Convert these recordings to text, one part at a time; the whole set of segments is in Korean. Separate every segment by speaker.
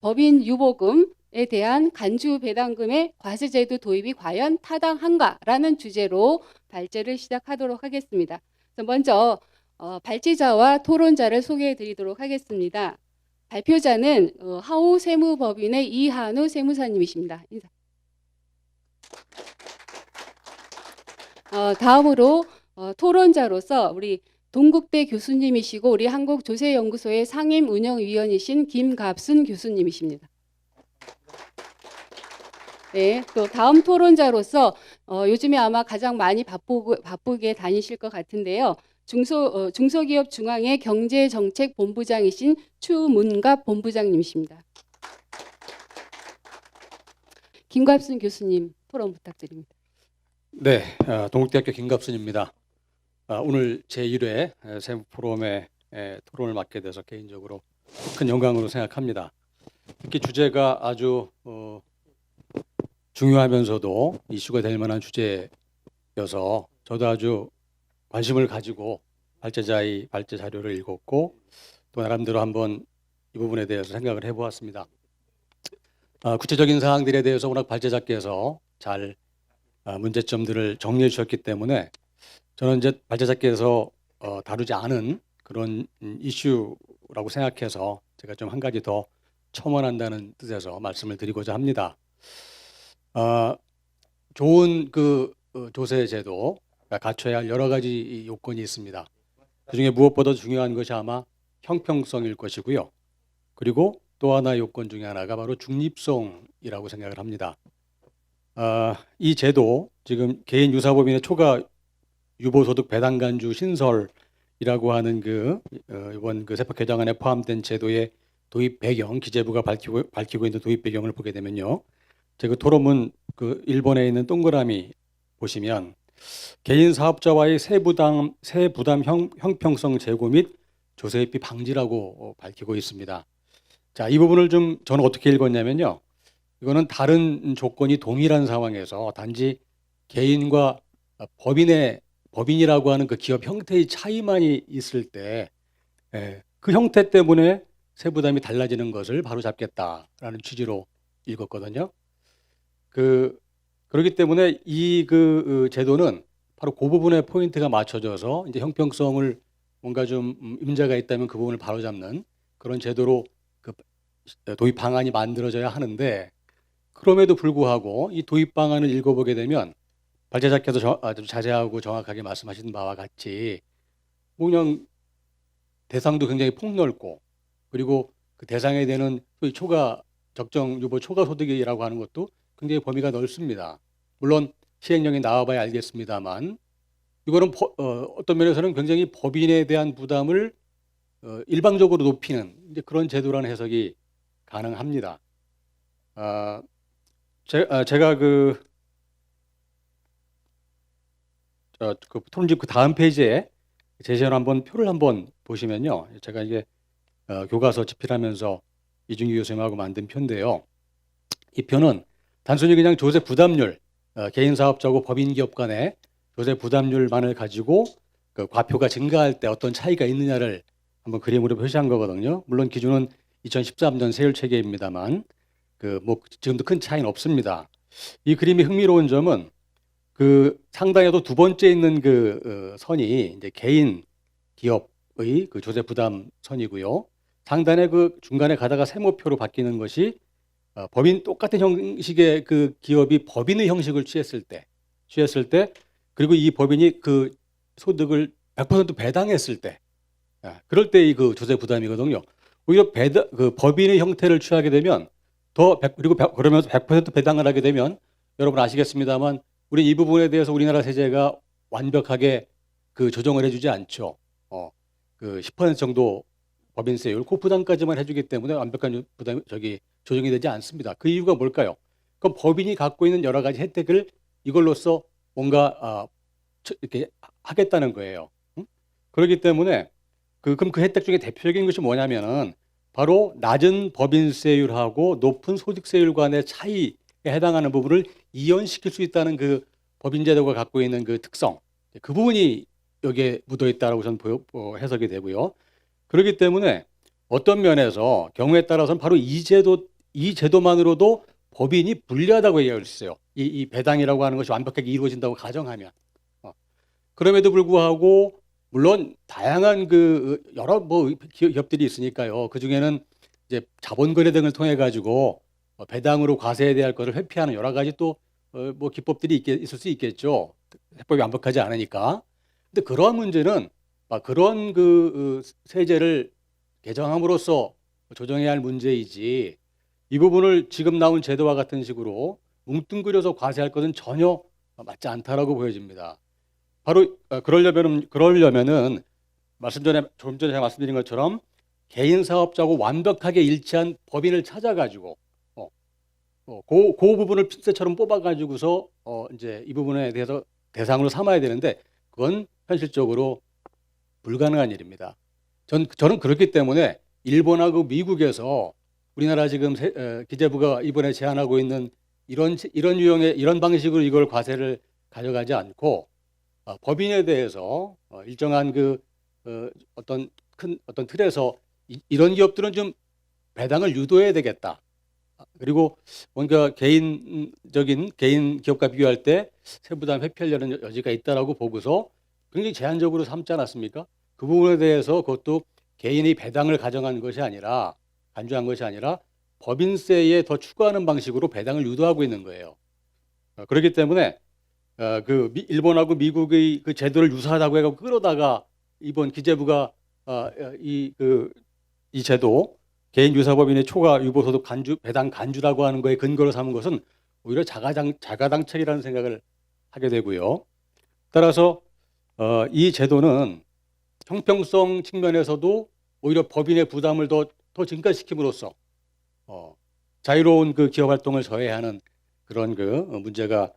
Speaker 1: 법인 유보금에 대한 간주 배당금의 과세제도 도입이 과연 타당한가라는 주제로 발제를 시작하도록 하겠습니다. 그래서 먼저 발제자와 토론자를 소개해 드리도록 하겠습니다. 발표자는 하우 세무법인의 이한우 세무사님이십니다. 인사. 다음으로 토론자로서 우리 동국대 교수님이시고 우리 한국조세연구소의 상임운영위원이신 김갑순 교수님이십니다. 네, 또 다음 토론자로서 요즘에 아마 가장 많이 바쁘게 다니실 것 같은데요. 중소기업 중앙회 경제정책본부장이신 추문갑 본부장님이십니다. 김갑순 교수님 토론 부탁드립니다.
Speaker 2: 네, 동국대학교 김갑순입니다. 오늘 제1회 세무포럼의 토론을 맡게 돼서 개인적으로 큰 영광으로 생각합니다. 특히 주제가 아주 중요하면서도 이슈가 될 만한 주제여서 저도 아주 관심을 가지고 발제 자료를 읽었고 또 나름대로 한번 이 부분에 대해서 생각을 해보았습니다. 구체적인 사항들에 대해서 워낙 발제자께서 잘 문제점들을 정리해 주셨기 때문에 저는 이제 발제자께서 다루지 않은 그런 이슈라고 생각해서 제가 좀 한 가지 더 첨언한다는 뜻에서 말씀을 드리고자 합니다. 좋은 조세 제도가 갖춰야 할 여러 가지 요건이 있습니다. 그중에 무엇보다 중요한 것이 아마 형평성일 것이고요. 그리고 또 하나 요건 중에 하나가 바로 중립성이라고 생각을 합니다. 이 제도 지금 개인 유사법인의 초과 유보소득 배당간주 신설이라고 하는 이번 세법 개정안에 포함된 제도의 도입 배경, 기재부가 밝히고 있는 도입 배경을 보게 되면요. 제가 토론문 1번에 있는 동그라미 보시면 개인 사업자와의 세부담 형평성 제고 및 조세회피 방지라고 밝히고 있습니다. 자, 이 부분을 좀 저는 어떻게 읽었냐면요. 이거는 다른 조건이 동일한 상황에서 단지 개인과 법인이라고 하는 그 기업 형태의 차이만이 있을 때 그 형태 때문에 세부담이 달라지는 것을 바로잡겠다라는 취지로 읽었거든요. 그렇기 때문에 이 제도는 바로 그 부분에 포인트가 맞춰져서 이제 형평성을 뭔가 좀 문제가 있다면 그 부분을 바로잡는 그런 제도로 도입 방안이 만들어져야 하는데 그럼에도 불구하고 이 도입 방안을 읽어보게 되면 발제자께서 아주 자세하고 정확하게 말씀하신 바와 같이 그냥 대상도 굉장히 폭넓고 그리고 그 대상에 되는 소위 적정 유보 초과 소득이라고 하는 것도 굉장히 범위가 넓습니다. 물론 시행령이 나와봐야 알겠습니다만 이거는 어떤 면에서는 굉장히 법인에 대한 부담을 일방적으로 높이는 이제 그런 제도라는 해석이 가능합니다. 제가 토론집 다음 페이지에 제시한 표를 한번 보시면요. 제가 이게 교과서 집필하면서 이준기 교수님하고 만든 표인데요. 이 표는 단순히 그냥 조세 부담률, 개인 사업자고 법인 기업 간의 조세 부담률만을 가지고 과표가 증가할 때 어떤 차이가 있느냐를 한번 그림으로 표시한 거거든요. 물론 기준은 2013년 세율 체계입니다만 지금도 큰 차이는 없습니다. 이 그림이 흥미로운 점은 상단에도 두 번째 있는 선이 이제 개인 기업의 조세 부담 선이고요. 상단에 중간에 가다가 세모표로 바뀌는 것이 똑같은 형식의 기업이 법인의 형식을 취했을 때 그리고 이 법인이 소득을 100% 배당했을 때 그럴 때 이 조세 부담이거든요. 오히려 법인의 형태를 취하게 되면 그러면서 100% 배당을 하게 되면 여러분 아시겠습니다만 우리 이 부분에 대해서 우리나라 세제가 완벽하게 조정을 해주지 않죠. 10% 정도 법인세율 부담까지만 해주기 때문에 완벽한 조정이 되지 않습니다. 그 이유가 뭘까요? 그럼 법인이 갖고 있는 여러 가지 혜택을 이걸로써 뭔가 이렇게 하겠다는 거예요. 그렇기 때문에 그럼 그 혜택 중에 대표적인 것이 뭐냐면은 바로 낮은 법인세율하고 높은 소득세율 간의 차이에 해당하는 부분을 이연시킬 수 있다는 법인제도가 갖고 있는 특성, 그 부분이 여기에 묻어 있다라고 저는 해석이 되고요. 그렇기 때문에 어떤 면에서 경우에 따라서는 바로 이 제도 이 제도만으로도 법인이 불리하다고 얘기할 수 있어요. 이 배당이라고 하는 것이 완벽하게 이루어진다고 가정하면. 그럼에도 불구하고 물론 다양한 그 여러 뭐 기업들이 있으니까요. 그 중에는 이제 자본 거래 등을 통해 가지고 배당으로 과세에 대할 것을 회피하는 여러 가지 또 뭐 기법들이 있을 수 있겠죠. 세법이 완벽하지 않으니까. 근데 그러한 문제는 그런 그 세제를 개정함으로써 조정해야 할 문제이지 이 부분을 지금 나온 제도와 같은 식으로 뭉뚱그려서 과세할 것은 전혀 맞지 않다라고 보여집니다. 바로 그러려면은 조금 전에 제가 말씀드린 것처럼 개인 사업자하고 완벽하게 일치한 법인을 찾아가지고 그 부분을 핀셋처럼 뽑아가지고서 이제 이 부분에 대해서 대상으로 삼아야 되는데 그건 현실적으로 불가능한 일입니다. 저는 그렇기 때문에 일본하고 미국에서 우리나라 지금 기재부가 이번에 제안하고 있는 이런 유형의 이런 방식으로 이걸 과세를 가져가지 않고 법인에 대해서 일정한 그 어떤 큰 어떤 틀에서 이런 기업들은 좀 배당을 유도해야 되겠다. 그리고 뭔가 개인적인 개인 기업과 비교할 때 세부담 회피하려는 여지가 있다라고 보고서 굉장히 제한적으로 삼지 않았습니까? 그 부분에 대해서 그것도 개인이 배당을 가정한 것이 아니라 간주한 것이 아니라 법인세에 더 추가하는 방식으로 배당을 유도하고 있는 거예요. 그렇기 때문에 일본하고 미국의 그 제도를 유사하다고 해서 끌어다가 이번 기재부가 이 제도 개인 유사법인의 초과 유보소득 배당 간주라고 하는 거에 근거로 삼은 것은 오히려 자가당착이라는 생각을 하게 되고요. 따라서 이 제도는 형평성 측면에서도 오히려 법인의 부담을 더 증가시킴으로써 자유로운 그 기업 활동을 저해하는 그런 그 문제가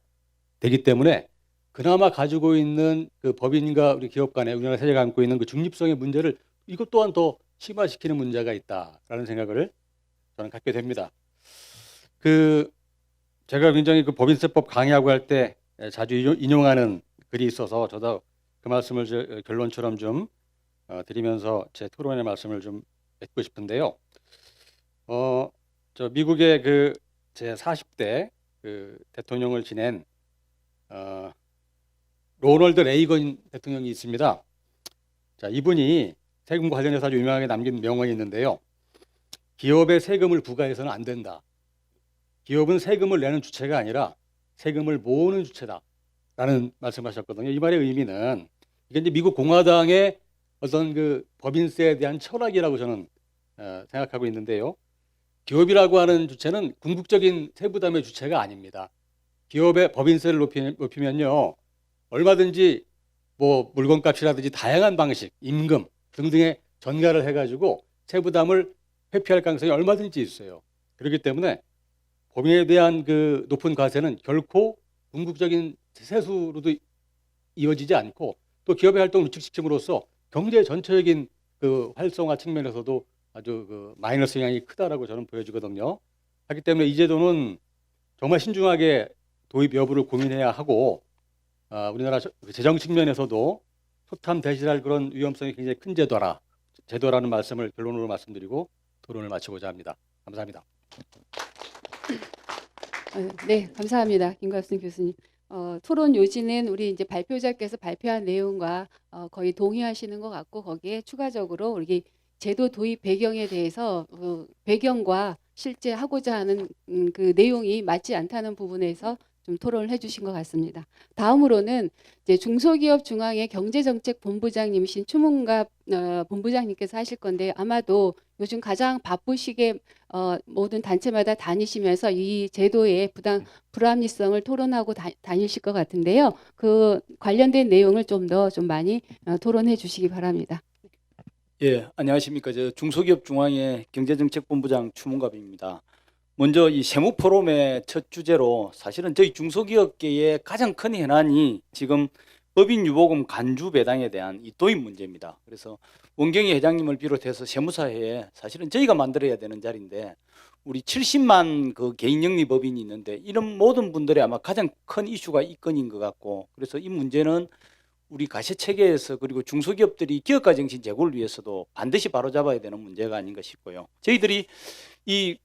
Speaker 2: 되기 때문에 그나마 가지고 있는 그 법인과 우리 기업 간의 우리나라 세제가 안고 있는 그 중립성의 문제를 이것 또한 더 심화시키는 문제가 있다라는 생각을 저는 갖게 됩니다. 제가 굉장히 그 법인세법 강의하고 할 때 자주 인용하는 글이 있어서 저도 그 말씀을 결론처럼 좀 드리면서 제 토론의 말씀을 좀 맺고 싶은데요. 저 미국의 그 제 40대 그 대통령을 지낸 로널드 레이건 대통령이 있습니다. 자, 이분이 세금과 관련해서 아주 유명하게 남긴 명언이 있는데요. 기업에 세금을 부과해서는 안 된다. 기업은 세금을 내는 주체가 아니라 세금을 모으는 주체다라는 말씀하셨거든요. 이 말의 의미는 이게 이제 미국 공화당의 어떤 그 법인세에 대한 철학이라고 저는 생각하고 있는데요. 기업이라고 하는 주체는 궁극적인 세부담의 주체가 아닙니다. 기업의 법인세를 높이면요, 얼마든지 뭐 물건값이라든지 다양한 방식, 임금 등등의 전가를 해가지고 세부담을 회피할 가능성이 얼마든지 있어요. 그렇기 때문에 법인에 대한 그 높은 과세는 결코 궁극적인 세수로도 이어지지 않고 또 기업의 활동을 위축시킴으로써 경제 전체적인 그 활성화 측면에서도 아주 그 마이너스 영향이 크다라고 저는 보여지거든요. 하기 때문에 이 제도는 정말 신중하게 도입 여부를 고민해야 하고 우리나라 재정 측면에서도 소탐 대실할 그런 위험성이 굉장히 큰 제도라는 말씀을 결론으로 말씀드리고 토론을 마치고자 합니다. 감사합니다.
Speaker 1: 네, 감사합니다. 김갑순 교수님. 토론 요지는 우리 이제 발표자께서 발표한 내용과 거의 동의하시는 것 같고 거기에 추가적으로 우리 제도 도입 배경에 대해서 배경과 실제 하고자 하는 그 내용이 맞지 않다는 부분에서 좀 토론을 해주신 것 같습니다. 다음으로는 이제 중소기업 중앙회 경제정책본부장님이신 추문갑 본부장님께서 하실 건데 아마도 요즘 가장 바쁘시게 모든 단체마다 다니시면서 이 제도의 불합리성을 토론하고 다니실 것 같은데요. 그 관련된 내용을 좀 많이 토론해 주시기 바랍니다.
Speaker 3: 예, 안녕하십니까. 저 중소기업 중앙회 경제정책본부장 추문갑입니다. 먼저 이 세무 포럼의 첫 주제로 사실은 저희 중소기업계의 가장 큰 현안이 지금 법인 유보금 간주 배당에 대한 이 도입 문제입니다. 그래서 원경희 회장님을 비롯해서 세무사회에 사실은 저희가 만들어야 되는 자리인데 우리 70만 그 개인 영리 법인이 있는데 이런 모든 분들의 아마 가장 큰 이슈가 이 건인 것 같고 그래서 이 문제는 우리 가세 체계에서 그리고 중소기업들이 기업가 정신 제고를 위해서도 반드시 바로잡아야 되는 문제가 아닌가 싶고요. 저희들이 이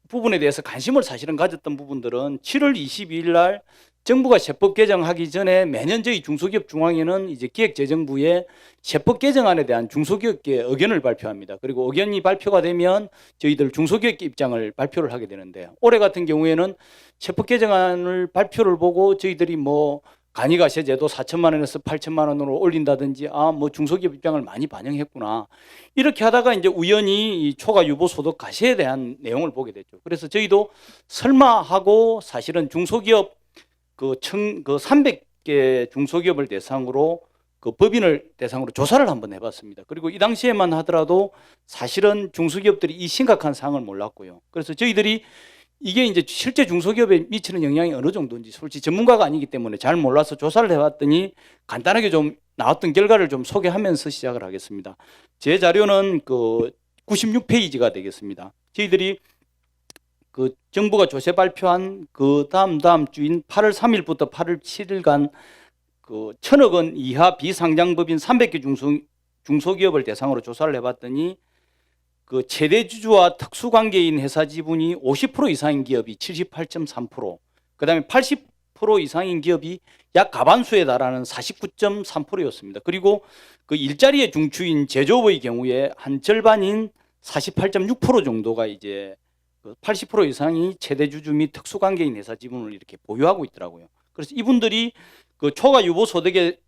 Speaker 3: 부분에 대해서 관심을 사실은 가졌던 부분들은 7월 22일 날 정부가 세법 개정하기 전에 매년 저희 중소기업중앙회는 이제 기획재정부에 세법 개정안에 대한 중소기업계 의견을 발표합니다. 그리고 의견이 발표가 되면 저희들 중소기업계 입장을 발표를 하게 되는데, 올해 같은 경우에는 세법 개정안을 발표를 보고 저희들이 뭐 간이가세 제도 4천만 원에서 8천만 원으로 올린다든지, 뭐 중소기업 입장을 많이 반영했구나, 이렇게 하다가 이제 우연히 이 초과 유보 소득 가세에 대한 내용을 보게 됐죠. 그래서 저희도 설마 하고 사실은 중소기업 그 300개 중소기업을 대상으로 그 법인을 대상으로 조사를 한번 해봤습니다. 그리고 이 당시에만 하더라도 사실은 중소기업들이 이 심각한 상황을 몰랐고요. 그래서 저희들이 이게 이제 실제 중소기업에 미치는 영향이 어느 정도인지 솔직히 전문가가 아니기 때문에 잘 몰라서 조사를 해봤더니 간단하게 좀 나왔던 결과를 좀 소개하면서 시작을 하겠습니다. 제 자료는 그 96페이지가 되겠습니다. 저희들이 그 정부가 조세 발표한 그 다음 주인 8월 3일부터 8월 7일간 그 1,000억 원 이하 비상장법인 300개 중소기업을 대상으로 조사를 해봤더니 그 최대 주주와 특수관계인 회사 지분이 50% 이상인 기업이 78.3%, 그다음에 80% 이상인 기업이 약 과반수에 달하는 49.3%였습니다. 그리고 그 일자리의 중추인 제조업의 경우에 한 절반인 48.6% 정도가 이제 80% 이상이 최대 주주 및 특수관계인 회사 지분을 이렇게 보유하고 있더라고요. 그래서 이분들이 그 초과 유보 소득에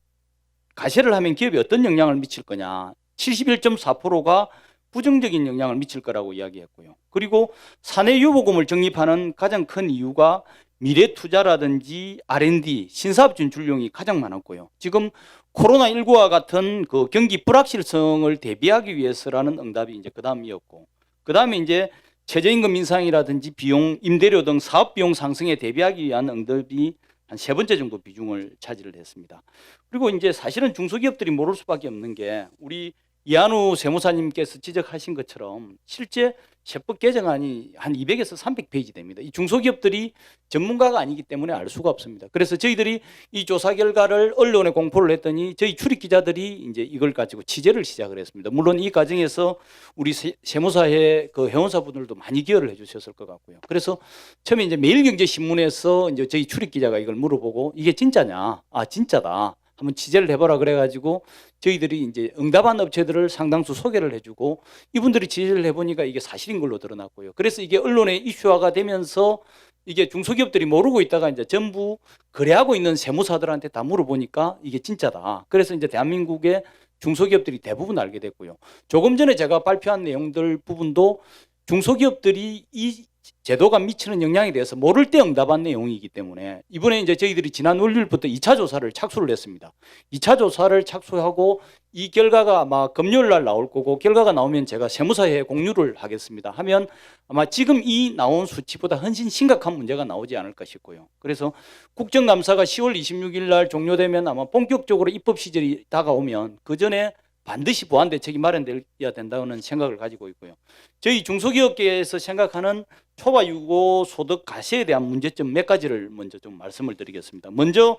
Speaker 3: 가세를 하면 기업에 어떤 영향을 미칠 거냐, 71.4%가 부정적인 영향을 미칠 거라고 이야기했고요. 그리고 사내 유보금을 적립하는 가장 큰 이유가 미래 투자라든지 R&D, 신사업 진출용이 가장 많았고요. 지금 코로나19와 같은 그 경기 불확실성을 대비하기 위해서라는 응답이 이제 그 다음이었고, 그 다음에 이제 최저임금 인상이라든지 비용, 임대료 등 사업 비용 상승에 대비하기 위한 응답이 한 3번째 정도 비중을 차지를 했습니다. 그리고 이제 사실은 중소기업들이 모를 수밖에 없는 게, 우리 이한우 세무사님께서 지적하신 것처럼 실제 세법 개정안이 한 200에서 300페이지 됩니다. 이 중소기업들이 전문가가 아니기 때문에 알 수가 없습니다. 그래서 저희들이 이 조사 결과를 언론에 공포를 했더니 저희 출입 기자들이 이제 이걸 가지고 취재를 시작을 했습니다. 물론 이 과정에서 우리 세무사회 그 회원사분들도 많이 기여를 해주셨을 것 같고요. 그래서 처음에 이제 매일경제신문에서 이제 저희 출입 기자가 이걸 물어보고, 이게 진짜냐? 진짜다. 한번 취재를 해보라 그래가지고 저희들이 이제 응답한 업체들을 상당수 소개를 해주고, 이분들이 취재를 해보니까 이게 사실인 걸로 드러났고요. 그래서 이게 언론에 이슈화가 되면서 이게 중소기업들이 모르고 있다가 이제 전부 거래하고 있는 세무사들한테 다 물어보니까 이게 진짜다. 그래서 이제 대한민국의 중소기업들이 대부분 알게 됐고요. 조금 전에 제가 발표한 내용들 부분도 중소기업들이 이 제도가 미치는 영향에 대해서 모를 때 응답한 내용이기 때문에, 이번에 이제 저희들이 지난 월요일부터 2차 조사를 착수를 했습니다. 2차 조사를 착수하고 이 결과가 아마 금요일 날 나올 거고, 결과가 나오면 제가 세무사회에 공유를 하겠습니다. 하면 아마 지금 이 나온 수치보다 훨씬 심각한 문제가 나오지 않을까 싶고요. 그래서 국정감사가 10월 26일 날 종료되면 아마 본격적으로 입법 시절이 다가오면 그 전에 반드시 보완 대책이 마련되어야 된다는 생각을 가지고 있고요. 저희 중소기업계에서 생각하는 초과 유보 소득 가세에 대한 문제점 몇 가지를 먼저 좀 말씀을 드리겠습니다. 먼저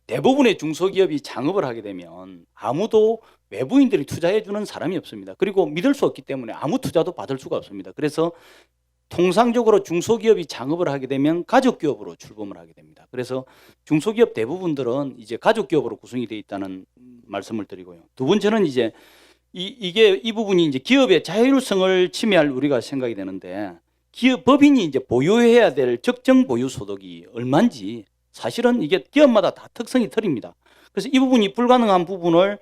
Speaker 3: 대부분의 중소기업이 창업을 하게 되면 아무도 외부인들이 투자해 주는 사람이 없습니다. 그리고 믿을 수 없기 때문에 아무 투자도 받을 수가 없습니다. 그래서 통상적으로 중소기업이 창업을 하게 되면 가족기업으로 출범을 하게 됩니다. 그래서 중소기업 대부분들은 이제 가족기업으로 구성이 되어 있다는 말씀을 드리고요. 두 번째는 이제 이 부분이 이제 기업의 자율성을 침해할 우리가 생각이 되는데, 기업 법인이 이제 보유해야 될 적정 보유 소득이 얼마인지 사실은 이게 기업마다 다 특성이 틀립니다. 그래서 이 부분이 불가능한 부분을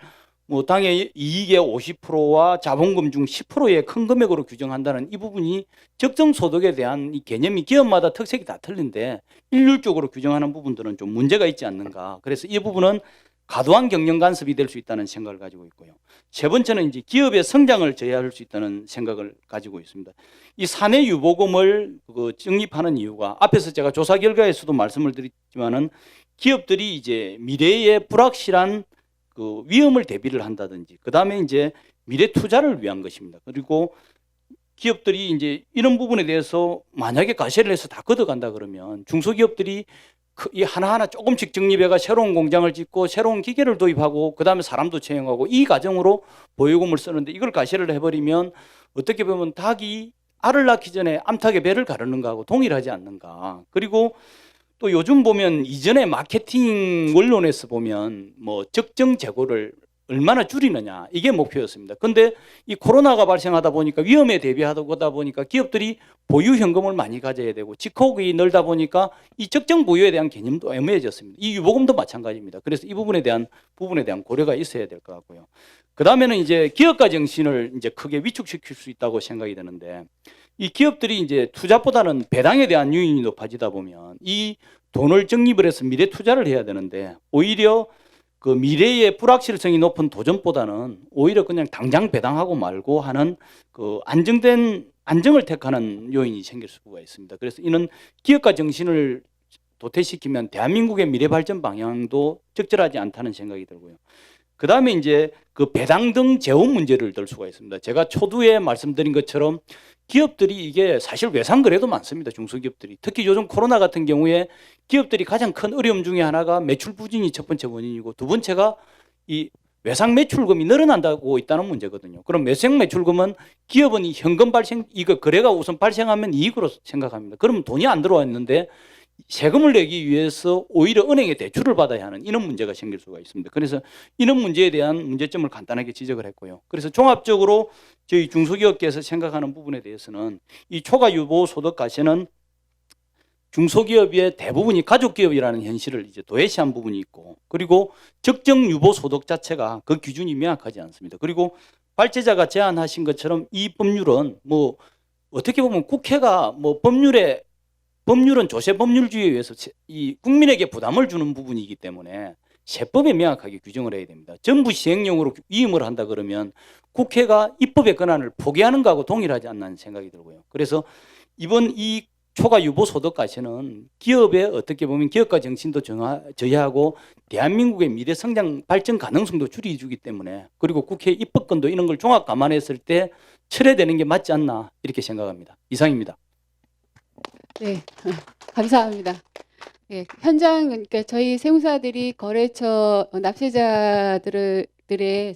Speaker 3: 뭐 당의 이익의 50%와 자본금 중 10%의 큰 금액으로 규정한다는 이 부분이 적정 소득에 대한 이 개념이 기업마다 특색이 다 틀린데 일률적으로 규정하는 부분들은 좀 문제가 있지 않는가. 그래서 이 부분은 과도한 경영 간섭이 될 수 있다는 생각을 가지고 있고요. 세 번째는 이제 기업의 성장을 제어할 수 있다는 생각을 가지고 있습니다. 이 사내 유보금을 적립하는 이유가 앞에서 제가 조사 결과에서도 말씀을 드렸지만은, 기업들이 이제 미래의 불확실한 그 위험을 대비를 한다든지, 그 다음에 이제 미래 투자를 위한 것입니다. 그리고 기업들이 이제 이런 부분에 대해서 만약에 가세를 해서 다 걷어간다 그러면 중소기업들이 이 하나하나 조금씩 적립해가 새로운 공장을 짓고 새로운 기계를 도입하고 그 다음에 사람도 채용하고 이 과정으로 보유금을 쓰는데, 이걸 가세를 해버리면 어떻게 보면 닭이 알을 낳기 전에 암탉의 배를 가르는 거하고 동일하지 않는가. 그리고 또 요즘 보면 이전에 마케팅 원론에서 보면 뭐 적정 재고를 얼마나 줄이느냐 이게 목표였습니다. 근데 이 코로나가 발생하다 보니까 위험에 대비하다 보니까 기업들이 보유 현금을 많이 가져야 되고 직콕이 늘다 보니까 이 적정 보유에 대한 개념도 애매해졌습니다. 이 유보금도 마찬가지입니다. 그래서 이 부분에 대한 고려가 있어야 될 것 같고요. 그 다음에는 이제 기업가 정신을 이제 크게 위축시킬 수 있다고 생각이 되는데, 이 기업들이 이제 투자보다는 배당에 대한 유인이 높아지다 보면 이 돈을 적립을 해서 미래 투자를 해야 되는데, 오히려 그 미래의 불확실성이 높은 도전보다는 오히려 그냥 당장 배당하고 말고 하는 그 안정을 택하는 요인이 생길 수가 있습니다. 그래서 이는 기업가 정신을 도태시키면 대한민국의 미래 발전 방향도 적절하지 않다는 생각이 들고요. 그 다음에 이제 그 배당 등 재원 문제를 들 수가 있습니다. 제가 초두에 말씀드린 것처럼 기업들이 이게 사실 외상거래도 많습니다. 중소기업들이. 특히 요즘 코로나 같은 경우에 기업들이 가장 큰 어려움 중에 하나가 매출 부진이 첫 번째 원인이고, 두 번째가 이 외상 매출금이 늘어난다고 있다는 문제거든요. 그럼 외상 매출금은 기업은 이 현금 발생, 이거 거래가 우선 발생하면 이익으로 생각합니다. 그러면 돈이 안 들어왔는데 세금을 내기 위해서 오히려 은행에 대출을 받아야 하는 이런 문제가 생길 수가 있습니다. 그래서 이런 문제에 대한 문제점을 간단하게 지적을 했고요. 그래서 종합적으로 저희 중소기업계에서 생각하는 부분에 대해서는 이 초과 유보 소득 과세는 중소기업의 대부분이 가족기업이라는 현실을 이제 도외시한 부분이 있고, 그리고 적정 유보 소득 자체가 그 기준이 명확하지 않습니다. 그리고 발제자가 제안하신 것처럼 이 법률은 뭐 어떻게 보면 국회가 뭐 법률은 조세 법률주의에 의해서 이 국민에게 부담을 주는 부분이기 때문에 세법에 명확하게 규정을 해야 됩니다. 정부 시행령으로 위임을 한다 그러면 국회가 입법의 권한을 포기하는 거하고 동일하지 않는 생각이 들고요. 그래서 이번 이 초과 유보 소득 과세는 기업의 어떻게 보면 기업가 정신도 저해하고 대한민국의 미래 성장 발전 가능성도 줄여주기 때문에, 그리고 국회 입법권도 이런 걸 종합 감안했을 때 철회되는 게 맞지 않나 이렇게 생각합니다. 이상입니다.
Speaker 1: 네, 감사합니다. 예, 현장, 그러니까 저희 세무사들이 거래처 납세자들의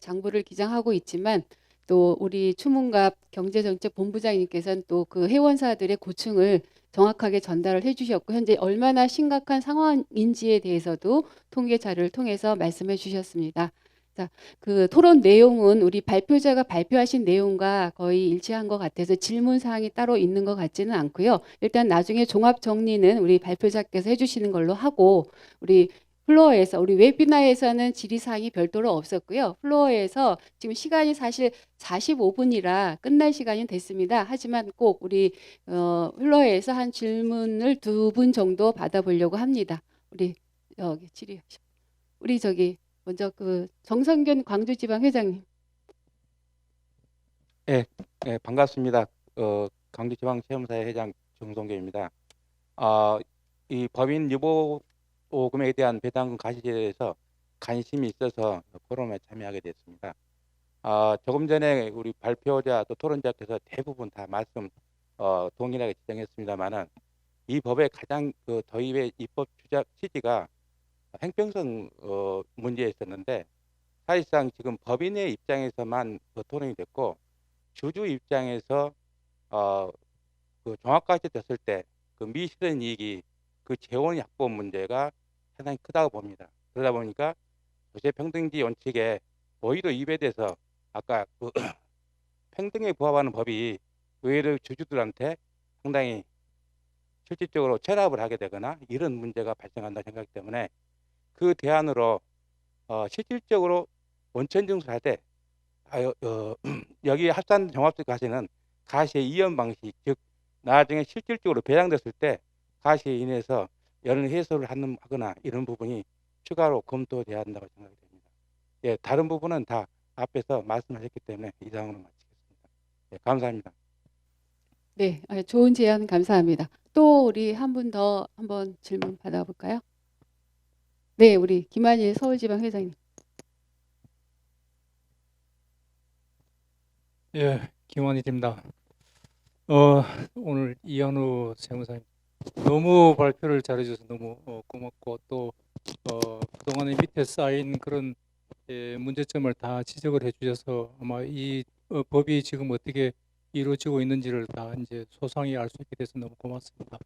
Speaker 1: 장부를 기장하고 있지만, 또 우리 추문갑 경제정책본부장님께서는 또 그 회원사들의 고충을 정확하게 전달을 해주셨고, 현재 얼마나 심각한 상황인지에 대해서도 통계 자료를 통해서 말씀해 주셨습니다. 자, 그 토론 내용은 우리 발표자가 발표하신 내용과 거의 일치한 것 같아서 질문 사항이 따로 있는 것 같지는 않고요. 일단 나중에 종합 정리는 우리 발표자께서 해주시는 걸로 하고, 우리 플로어에서, 우리 웨비나에서는 질의사항이 별도로 없었고요. 플로어에서 지금 시간이 사실 45분이라 끝날 시간이 됐습니다. 하지만 꼭 우리 플로어에서 한 질문을 2분 정도 받아보려고 합니다. 우리 여기 우리 저기 먼저 그 정성균 광주지방회장님.
Speaker 4: 예, 반갑습니다. 강주지방세무사의 회장 정성규입니다. 이 법인 유보금에 대한 배당금 가시제에 대해서 관심이 있어서 포럼에 참여하게 됐습니다. 조금 전에 우리 발표자 또 토론자께서 대부분 다 말씀 동일하게 지정했습니다만은, 이 법의 가장 그 도입의 입법 취지가 행정성 문제에 있었는데, 사실상 지금 법인의 입장에서만 토론이 됐고, 주주 입장에서 그 종합과세 됐을 때 그 미실현 이익이 그 재원 약보 문제가 상당히 크다고 봅니다. 그러다 보니까 조세평등지 원칙에 오히려 위배돼서 아까 그 평등에 부합하는 법이 의외로 주주들한테 상당히 실질적으로 체납을 하게 되거나 이런 문제가 발생한다 생각하기 때문에, 그 대안으로 실질적으로 원천 징수할 때 여기 합산 종합세 과세는 가시의 이연 방식, 즉 나중에 실질적으로 배당됐을 때 가시에 인해서 연을 해소를 하거나 이런 부분이 추가로 검토돼야 한다고 생각이 됩니다. 예, 다른 부분은 다 앞에서 말씀하셨기 때문에 이상으로 마치겠습니다. 예, 감사합니다.
Speaker 1: 네, 좋은 제안 감사합니다. 또 우리 한 분 더 한번 질문 받아볼까요? 네, 우리 김한일 서울지방회장님.
Speaker 5: 예, 김원일입니다. 오늘 이현우 세무사님 너무 발표를 잘해줘서 너무 고맙고, 또 그동안에 밑에 쌓인 그런 문제점을 다 지적을 해주셔서 아마 이 법이 지금 어떻게 이루어지고 있는지를 다 이제 소상히 알 수 있게 돼서 너무 고맙습니다.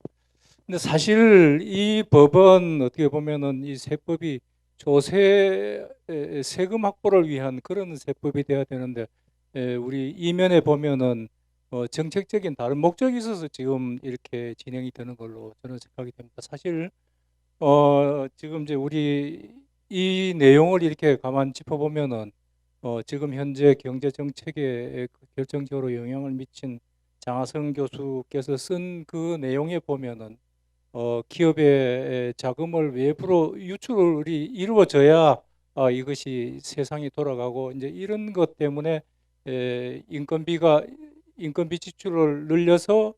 Speaker 5: 근데 사실 이 법은 어떻게 보면은 이 세법이 세금 확보를 위한 그런 세법이 돼야 되는데 우리 이면에 보면은 정책적인 다른 목적이 있어서 지금 이렇게 진행이 되는 걸로 저는 생각이 됩니다. 사실 지금 이제 우리 이 내용을 이렇게 가만 짚어보면은 지금 현재 경제 정책에 결정적으로 영향을 미친 장하성 교수께서 쓴 그 내용에 보면은 기업의 자금을 외부로 유출이 이루어져야 이것이 세상이 돌아가고 이제 이런 것 때문에 인건비 지출을 늘려서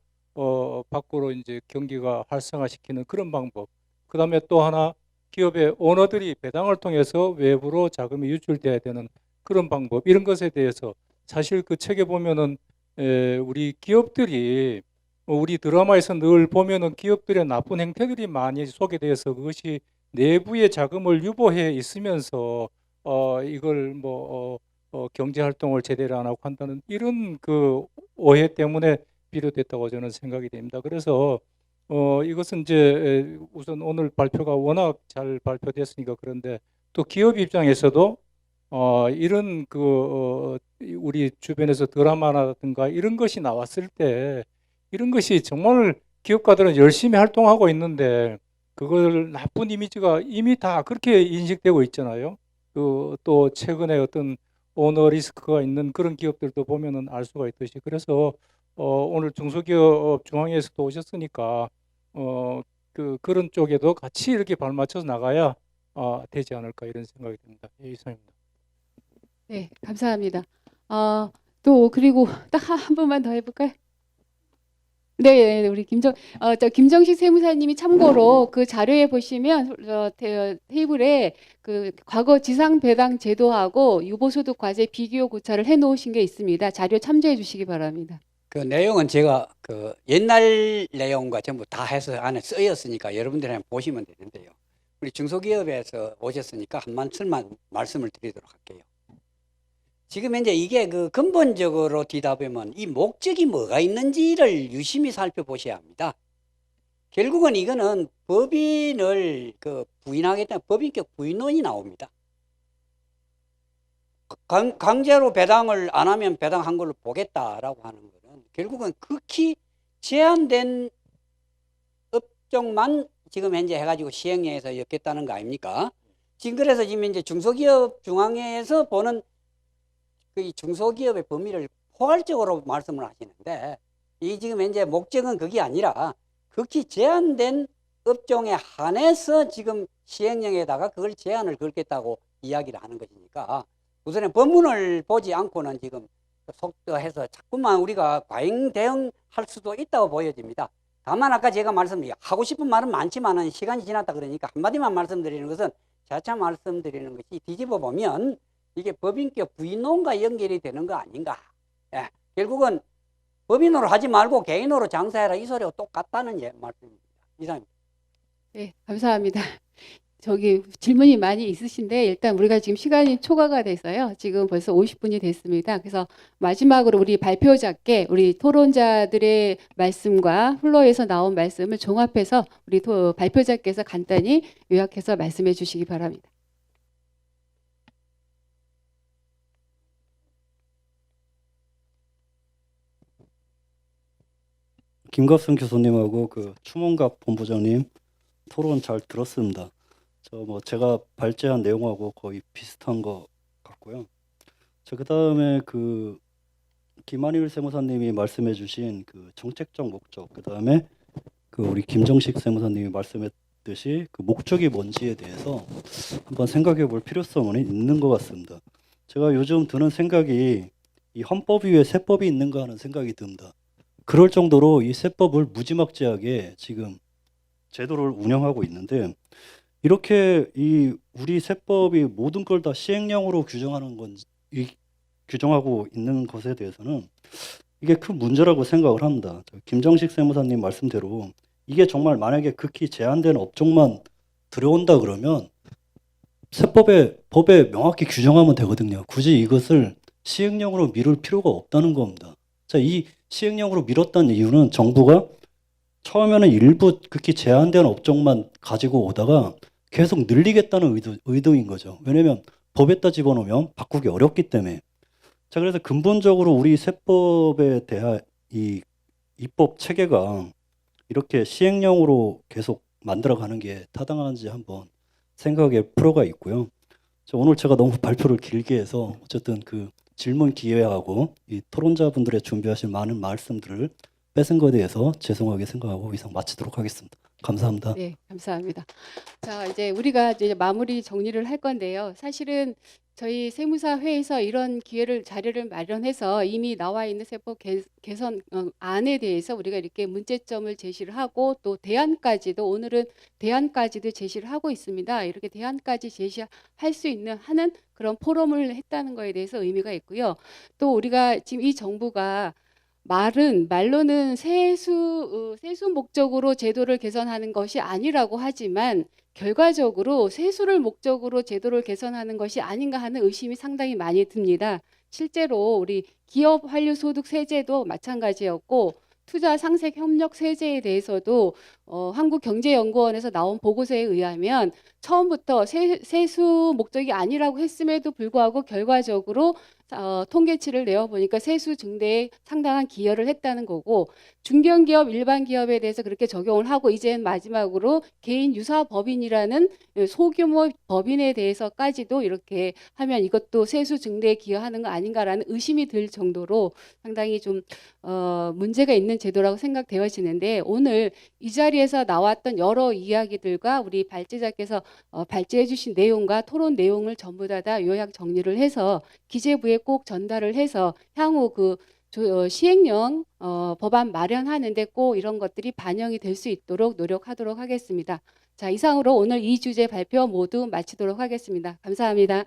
Speaker 5: 밖으로 이제 경기가 활성화시키는 그런 방법. 그다음에 또 하나 기업의 오너들이 배당을 통해서 외부로 자금이 유출돼야 되는 그런 방법. 이런 것에 대해서 사실 그 책에 보면은 우리 기업들이 우리 드라마에서 늘 보면은 기업들의 나쁜 행태들이 많이 소개돼서 그것이 내부의 자금을 유보해 있으면서 이걸 경제 활동을 제대로 안 하고 한다는 이런 그 오해 때문에 비롯됐다고 저는 생각이 됩니다. 그래서 이것은 이제 우선 오늘 발표가 워낙 잘 발표됐으니까 그런데 또 기업 입장에서도 이런 우리 주변에서 드라마라든가 이런 것이 나왔을 때 이런 것이 정말 기업가들은 열심히 활동하고 있는데 그걸 나쁜 이미지가 이미 다 그렇게 인식되고 있잖아요. 또 최근에 어떤 오너 리스크가 있는 그런 기업들도 보면은 알 수가 있듯이 그래서 오늘 중소기업 중앙회에서도 오셨으니까 그런 쪽에도 같이 이렇게 발맞춰서 나가야 되지 않을까 이런 생각이 듭니다. 예, 이상입니다.
Speaker 1: 네, 감사합니다. 또 그리고 딱 한 번만 더 해볼까요? 네, 우리 김정식 세무사님이 참고로 그 자료에 보시면 테이블에 그 과거 지상 배당 제도하고 유보소득 과세 비교 고찰을 해놓으신 게 있습니다. 자료 참조해 주시기 바랍니다.
Speaker 6: 그 내용은 제가 그 옛날 내용과 전부 다 해서 안에 쓰였으니까 여러분들이 한번 보시면 되는데요. 우리 중소기업에서 오셨으니까 한 말씀만 말씀을 드리도록 할게요. 지금 현재 이게 그 근본적으로 뒤다 보면 이 목적이 뭐가 있는지를 유심히 살펴보셔야 합니다. 결국은 이거는 법인을 부인하겠다는 법인격 부인론이 나옵니다. 강제로 배당을 안 하면 배당한 걸로 보겠다라고 하는 거는 결국은 극히 제한된 업종만 지금 현재 해가지고 시행령에서 엮겠다는 거 아닙니까? 지금 그래서 지금 이제 중소기업 중앙회에서 보는 그 중소기업의 범위를 포괄적으로 말씀을 하시는데 이 지금 현재 목적은 그게 아니라 극히 제한된 업종에 한해서 지금 시행령에다가 그걸 제한을 걸겠다고 이야기를 하는 것이니까 우선은 법문을 보지 않고는 지금 속도해서 자꾸만 우리가 과잉 대응할 수도 있다고 보여집니다. 다만 아까 제가 말씀드린 하고 싶은 말은 많지만은 시간이 지났다 그러니까 한마디만 말씀드리는 것은 재차 말씀드리는 것이 뒤집어 보면 이게 법인격 부인론과 연결이 되는 거 아닌가. 예, 결국은 법인으로 하지 말고 개인으로 장사해라 이 소리와 똑같다는 말씀입니다. 이상입니다.
Speaker 1: 네, 감사합니다. 질문이 많이 있으신데 일단 우리가 지금 시간이 초과가 돼서요. 지금 벌써 50분이 됐습니다. 그래서 마지막으로 우리 발표자께 우리 토론자들의 말씀과 플로어에서 나온 말씀을 종합해서 우리 발표자께서 간단히 요약해서 말씀해 주시기 바랍니다.
Speaker 7: 김갑순 교수님하고 그 추문갑 본부장님 토론 잘 들었습니다. 제가 발제한 내용하고 거의 비슷한 것 같고요. 그다음에 그 김한일 세무사님이 말씀해주신 그 정책적 목적, 그다음에 그 우리 김정식 세무사님이 말씀했듯이 그 목적이 뭔지에 대해서 한번 생각해볼 필요성은 있는 것 같습니다. 제가 요즘 드는 생각이 이 헌법 위에 세법이 있는가 하는 생각이 듭니다. 그럴 정도로 이 세법을 무지막지하게 지금 제도를 운영하고 있는데 이렇게 이 우리 세법이 모든 걸 다 시행령으로 규정하고 있는 것에 대해서는 이게 큰 문제라고 생각을 합니다. 김정식 세무사님 말씀대로 이게 정말 만약에 극히 제한된 업종만 들어온다 그러면 법에 명확히 규정하면 되거든요. 굳이 이것을 시행령으로 미룰 필요가 없다는 겁니다. 자, 이 시행령으로 밀었던 이유는 정부가 처음에는 일부 극히 제한된 업종만 가지고 오다가 계속 늘리겠다는 의도인 거죠. 왜냐하면 법에다 집어넣으면 바꾸기 어렵기 때문에. 자, 그래서 근본적으로 우리 세법에 대한 이 입법 체계가 이렇게 시행령으로 계속 만들어가는 게 타당한지 한번 생각할 필요가 있고요. 자, 오늘 제가 너무 발표를 길게 해서 어쨌든 그 질문 기회하고 이 토론자분들의 준비하신 많은 말씀들을 뺏은 것에 대해서 죄송하게 생각하고 이상 마치도록 하겠습니다. 감사합니다.
Speaker 1: 네, 감사합니다. 자, 이제 우리가 이제 마무리 정리를 할 건데요. 사실은 저희 세무사 회에서 이런 자료를 마련해서 이미 나와 있는 세법 개선 안에 대해서 우리가 이렇게 문제점을 제시를 하고 또 대안까지도 오늘은 대안까지도 제시를 하고 있습니다. 이렇게 대안까지 제시할 수 있는 하는 그런 포럼을 했다는 거에 대해서 의미가 있고요. 또 우리가 지금 이 정부가 말로는 세수 목적으로 제도를 개선하는 것이 아니라고 하지만 결과적으로 세수를 목적으로 제도를 개선하는 것이 아닌가 하는 의심이 상당히 많이 듭니다. 실제로 우리 기업 환류 소득 세제도 마찬가지였고 투자 상생 협력 세제에 대해서도 한국경제연구원에서 나온 보고서에 의하면 처음부터 세수 목적이 아니라고 했음에도 불구하고 결과적으로 통계치를 내어 보니까 세수 증대에 상당한 기여를 했다는 거고 중견기업, 일반기업에 대해서 그렇게 적용을 하고 이제는 마지막으로 개인 유사법인이라는 소규모 법인에 대해서까지도 이렇게 하면 이것도 세수 증대에 기여하는 거 아닌가라는 의심이 들 정도로 상당히 좀 문제가 있는 제도라고 생각되어지는데 오늘 이 자리에서 나왔던 여러 이야기들과 우리 발제자께서 발제해 주신 내용과 토론 내용을 전부 다 요약 정리를 해서 기재부에 꼭 전달을 해서 향후 그 시행령 법안 마련하는데 꼭 이런 것들이 반영이 될 수 있도록 노력하도록 하겠습니다. 자, 이상으로 오늘 이 주제 발표 모두 마치도록 하겠습니다. 감사합니다.